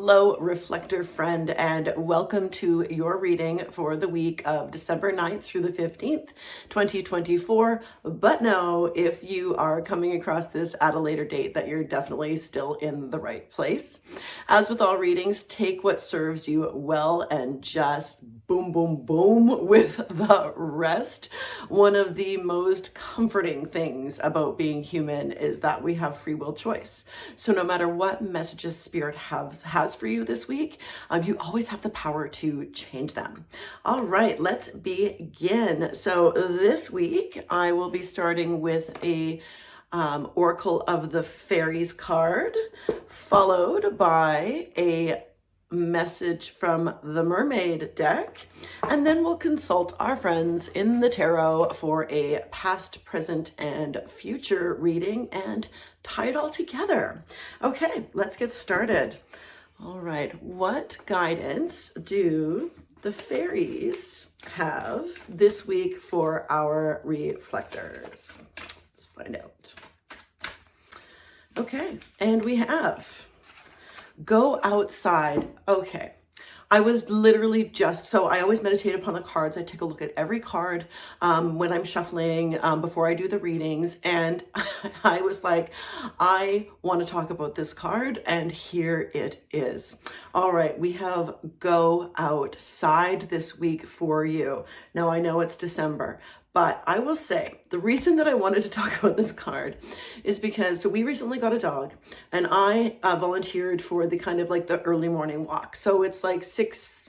Hello, Reflector friend, and welcome to your reading for the week of December 9th through the 15th, 2024. But no, if you are coming across this at a later date, that you're definitely still in the right place. As with all readings, take what serves you well and just boom, boom, boom with the rest. One of the most comforting things about being human is that we have free will choice. So no matter what messages Spirit has for you this week, you always have the power to change them. All right, let's begin. So this week I will be starting with a Oracle of the Fairies card, followed by a message from the Mermaid deck, and then we'll consult our friends in the tarot for a past, present, and future reading and tie it all together. Okay, let's get started. All right, what guidance do the fairies have this week for our reflectors? Let's find out. Okay, and we have go outside. Okay. I was literally so I always meditate upon the cards. I take a look at every card when I'm shuffling before I do the readings. And I was like, I want to talk about this card, and here it is. All right, we have go outside this week for you. Now I know it's December, but I will say the reason that I wanted to talk about this card is because we recently got a dog, and I volunteered for the kind of like the early morning walk. So it's like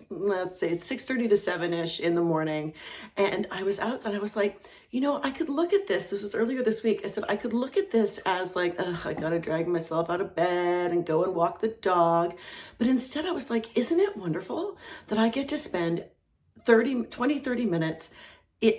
let's say it's 6:30 to 7-ish in the morning. And I was out and I was like, you know, I could look at this. This was earlier this week. I said, I could look at this as like, I got to drag myself out of bed and go and walk the dog. But instead I was like, isn't it wonderful that I get to spend 30 minutes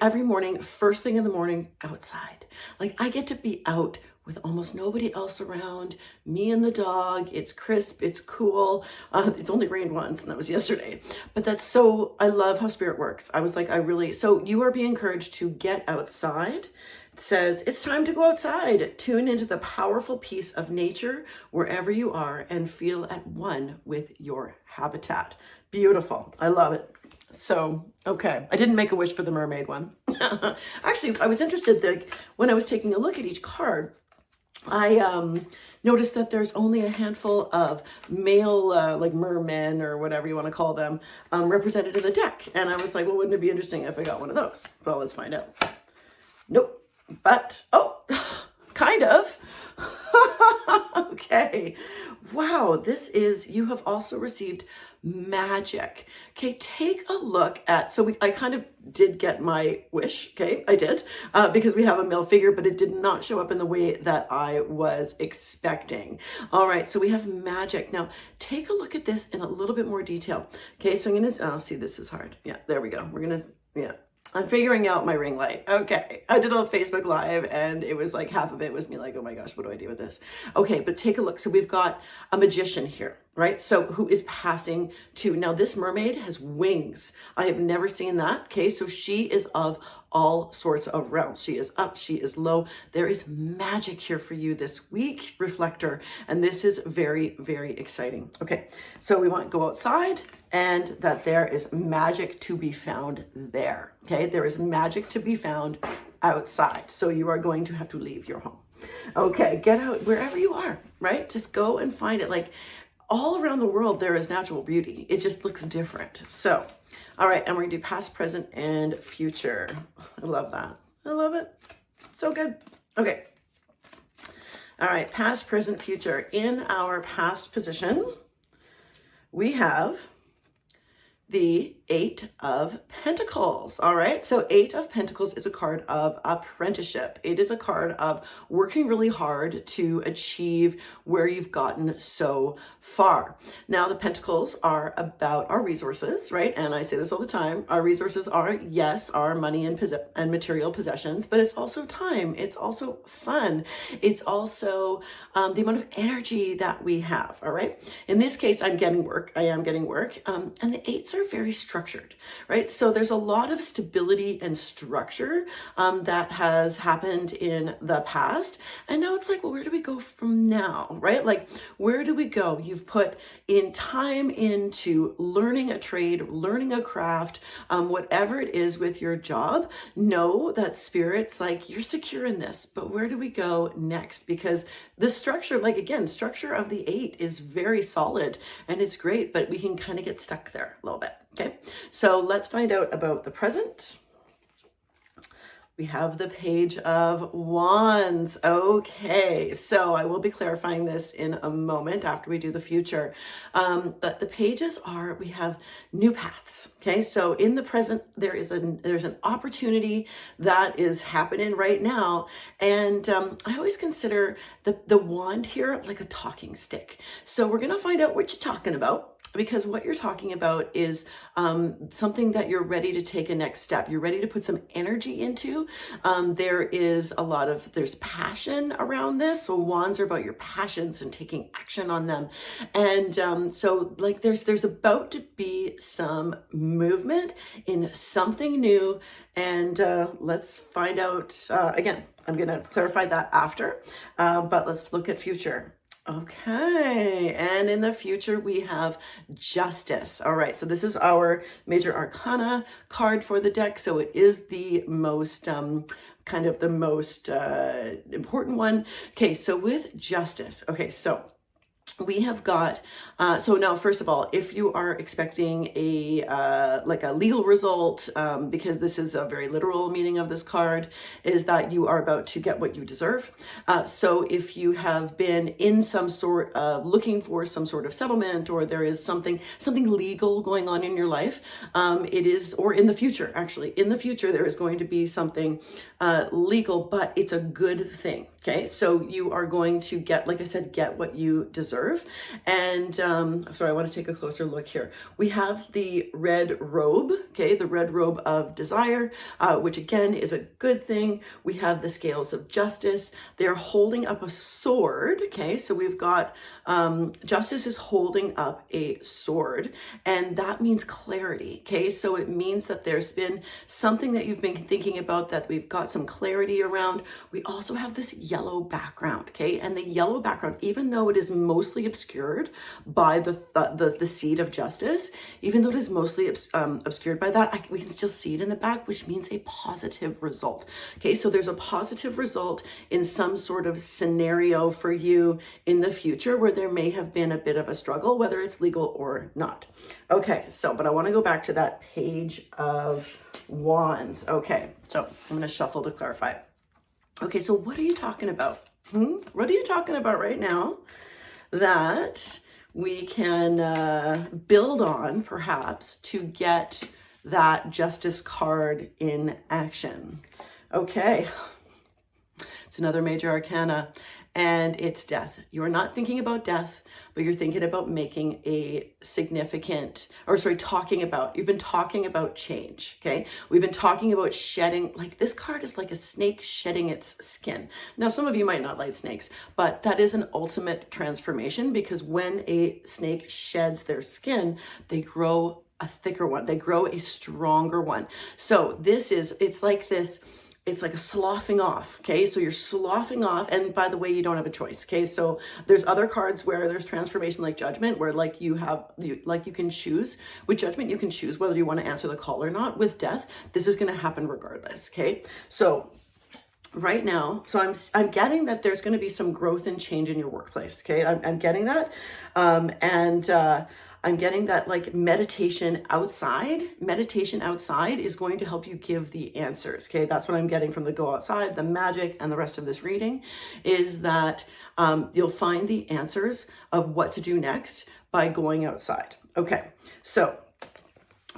every morning, first thing in the morning, outside. Like I get to be out with almost nobody else around, me and the dog. It's crisp, it's cool. It's only rained once, and that was yesterday. But I love how Spirit works. I was like, so you are being encouraged to get outside. It says, it's time to go outside. Tune into the powerful peace of nature wherever you are and feel at one with your habitat. Beautiful. I love it. So, okay, I didn't make a wish for the mermaid one. Actually, I was interested that when I was taking a look at each card, I noticed that there's only a handful of male, like mermen or whatever you want to call them, represented in the deck. And I was like, well, wouldn't it be interesting if I got one of those? Well, let's find out. Nope. But, kind of. Okay. Wow, you have also received magic. Okay, take a look at, I kind of did get my wish. Okay, I did, because we have a male figure, but it did not show up in the way that I was expecting. All right, so we have magic. Now, take a look at this in a little bit more detail. Okay, so I'm gonna, see, this is hard. Yeah, there we go. I'm figuring out my ring light. Okay, I did a Facebook Live and it was like half of it was me like, oh my gosh, what do I do with this? Okay, but take a look. So we've got a magician here, right? So who is passing to, now this mermaid has wings. I have never seen that. Okay, so she is of all sorts of realms. She is up, she is low. There is magic here for you this week, Reflector. And this is very, very exciting. Okay, so we want to go outside and that there is magic to be found there. Okay, there is magic to be found outside. So you are going to have to leave your home. Okay, get out wherever you are, right? Just go and find it. Like all around the world, there is natural beauty. It just looks different. So, all right, and we're gonna do past, present, and future. I love that. I love it. So good. Okay. All right, past, present, future. In our past position, we have the Eight of Pentacles. All right, so Eight of Pentacles is a card of apprenticeship. It is a card of working really hard to achieve where you've gotten so far. Now, the Pentacles are about our resources, right? And I say this all the time. Our resources are, yes, our money and material possessions, but it's also time. It's also fun. It's also the amount of energy that we have, all right? In this case, I'm getting work. I am getting work. And the eights are very strong. structured, right? So there's a lot of stability and structure that has happened in the past. And now it's like, well, where do we go from now, right? Like, where do we go? You've put in time into learning a trade, learning a craft, whatever it is with your job. Know that Spirit's like, you're secure in this, but where do we go next? Because the structure, like again, structure of the 8 is very solid and it's great, but we can kind of get stuck there a little bit. Okay, so let's find out about the present. We have the Page of Wands. Okay, so I will be clarifying this in a moment after we do the future. But the pages are, we have new paths. Okay, so in the present, there's an opportunity that is happening right now. And I always consider the wand here like a talking stick. So we're going to find out what you're talking about, because what you're talking about is something that you're ready to take a next step. You're ready to put some energy into. There is there's passion around this. So wands are about your passions and taking action on them. And so like there's about to be some movement in something new. And let's find out, again, I'm going to clarify that after, but let's look at future. Okay, and in the future we have Justice. All right, so this is our major arcana card for the deck. So it is the most kind of the most important one. Okay, so with Justice. Okay, so we have got, so now, first of all, if you are expecting like a legal result, because this is a very literal meaning of this card, is that you are about to get what you deserve. So if you have been in some sort of looking for some sort of settlement, or there is something legal going on in your life, it is, or in the future, actually, in the future, there is going to be something legal, but it's a good thing. Okay, so you are going to get, like I said, get what you deserve. And sorry, I want to take a closer look here. We have the red robe, okay, the red robe of desire, which again is a good thing. We have the scales of justice. They're holding up a sword, okay, so we've got Justice is holding up a sword, and that means clarity, okay, so it means that there's been something that you've been thinking about that we've got some clarity around. We also have this yellow background, okay, and the yellow background, even though it is mostly obscured by the seed of justice, even though it is mostly obscured by that, we can still see it in the back, which means a positive result. Okay, so there's a positive result in some sort of scenario for you in the future where there may have been a bit of a struggle, whether it's legal or not. Okay, so, but I want to go back to that Page of Wands. Okay, so I'm going to shuffle to clarify. Okay, so what are you talking about? What are you talking about right now that we can build on, perhaps, to get that Justice card in action? Okay, it's another major arcana, and it's death. You are not thinking about death, but you're thinking about making a significant, you've been talking about change, okay? We've been talking about shedding, like this card is like a snake shedding its skin. Now, some of you might not like snakes, but that is an ultimate transformation, because when a snake sheds their skin, they grow a thicker one. They grow a stronger one. So it's like a sloughing off, okay? So you're sloughing off, and by the way, you don't have a choice, okay? So there's other cards where there's transformation, like Judgment, where like you can choose. With Judgment, you can choose whether you want to answer the call or not. With Death, this is going to happen regardless, okay? So right now, so I'm getting that there's going to be some growth and change in your workplace, okay? I'm getting that, I'm getting that like meditation outside is going to help you give the answers, okay? That's what I'm getting from the go outside, the magic, and the rest of this reading is that you'll find the answers of what to do next by going outside. Okay, so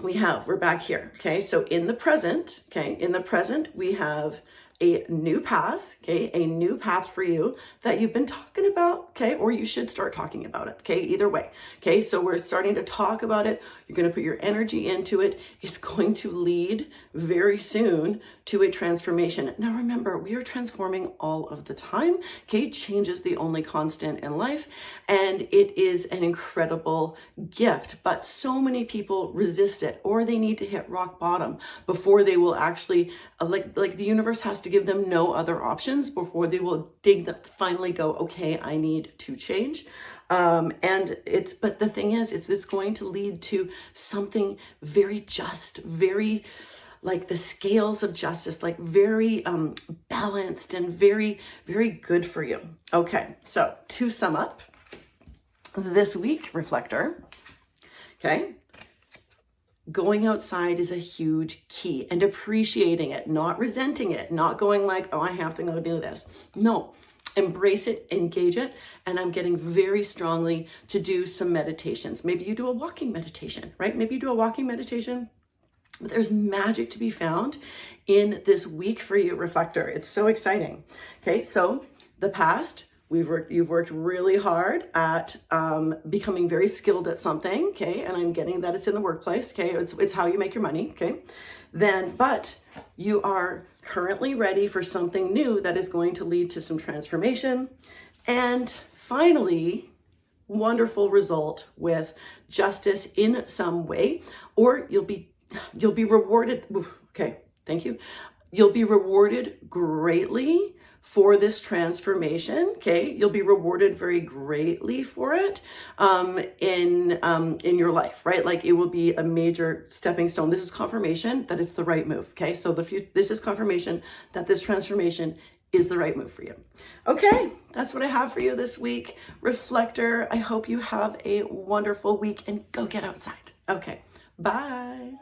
we're back here, okay? So in the present, we have a new path, okay, a new path for you that you've been talking about, okay, or you should start talking about it, okay, either way, okay, so we're starting to talk about it. You're going to put your energy into it. It's going to lead very soon to a transformation. Now remember, we are transforming all of the time, okay, change is the only constant in life, and it is an incredible gift, but so many people resist it, or they need to hit rock bottom before they will actually, like the universe has to give them no other options before they will finally go, okay, I need to change. But the thing is, it's going to lead to something very just, very like the scales of justice, like very balanced and very, very good for you. Okay, so to sum up this week, Reflector, okay, going outside is a huge key, and appreciating it, not resenting it, not going like, oh, I have to go do this. No, embrace it, engage it. And I'm getting very strongly to do some meditations. Maybe you do a walking meditation, right? Maybe you do a walking meditation. But there's magic to be found in this week for you, Reflector. It's so exciting. Okay, so the past, you've worked really hard at becoming very skilled at something, okay? And I'm getting that it's in the workplace, okay? It's how you make your money, okay? But you are currently ready for something new that is going to lead to some transformation. And finally, wonderful result with justice in some way, or you'll be rewarded. Okay, thank you. You'll be rewarded greatly for this transformation. Okay, you'll be rewarded very greatly for it in your life, right? Like it will be a major stepping stone. This is confirmation that it's the right move. Okay, so this is confirmation that this transformation is the right move for you. Okay, that's what I have for you this week, Reflector. I hope you have a wonderful week and go get outside. Okay, bye.